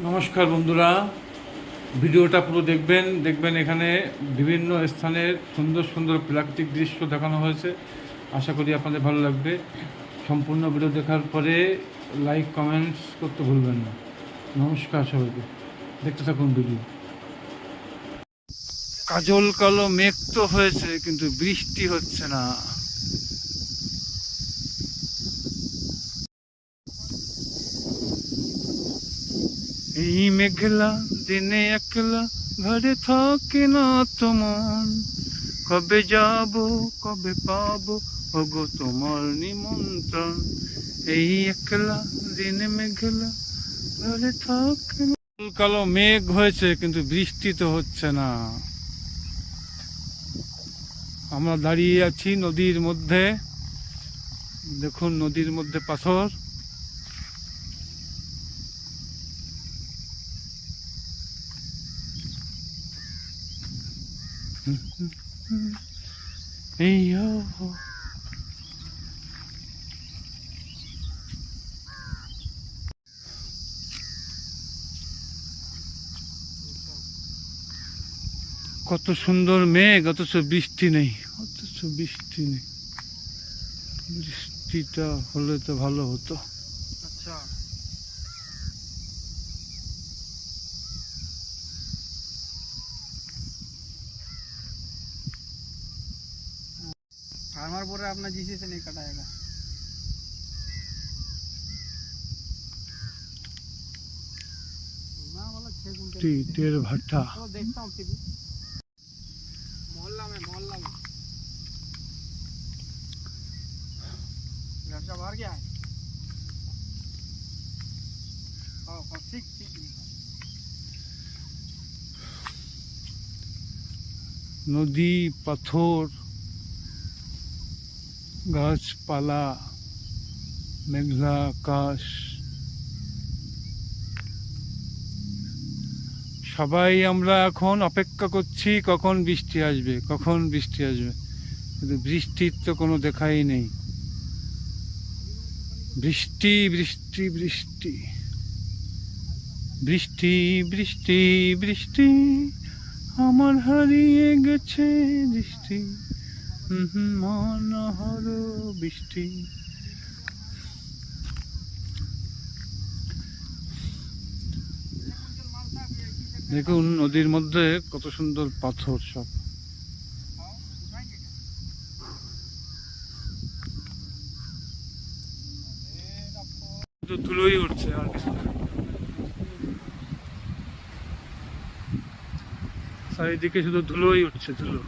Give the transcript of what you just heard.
নমস্কার বন্ধুরা, ভিডিওটা পুরো দেখবেন এখানে বিভিন্ন স্থানের সুন্দর সুন্দর প্রাকৃতিক দৃশ্য দেখানো হয়েছে। আশা করি আপনাদের ভালো লাগবে। সম্পূর্ণ ভিডিও দেখার পরে লাইক কমেন্টস করতে ভুলবেন না। নমস্কার সবাইকে, দেখতে থাকুন ভিডিও। কাজল কালো মেঘ তো হয়েছে, কিন্তু বৃষ্টি হচ্ছে না। এই মেঘলা দিনে একলা ঘরে থাকে না তো মন, কবে যাব কবে পাবো ওগো তোমার নিমন্ত্রণ। এই একলা দিনে মেঘলা ঘরে থাকে না। কালো মেঘ হয়েছে, কিন্তু বৃষ্টি তো হচ্ছে না। আমরা দাঁড়িয়ে আছি নদীর মধ্যে। দেখুন নদীর মধ্যে পাথর। এই কত সুন্দর মেঘ, অথচ বৃষ্টি নেই। বৃষ্টিটা হলে তো ভালো হতো। আচ্ছা, फार्मर बोल रहा है अपना जीसी से नहीं कटाएगा। ना वाला 6 घंटे टीटेर भट्टा। तो देखता हूँ टीवी मोहल्ला में घर से बाहर गया है। हाँ ठीक ठीक। নদী, পাথর, গাছপালা, মেঘলা আকাশ, সবাই আমরা এখন অপেক্ষা করছি কখন বৃষ্টি আসবে, কিন্তু বৃষ্টির তো কোনো দেখাই নেই। বৃষ্টি বৃষ্টি বৃষ্টি বৃষ্টি বৃষ্টি বৃষ্টি আমার হারিয়ে গেছে দৃষ্টি। মনোহর বৃষ্টি। দেখুন নদীর মধ্যে কত সুন্দর পাথর সব। ধুলোই উঠছে, আর কিছু না। চারিদিকে শুধু ধুলোই উঠছে, ধুলো।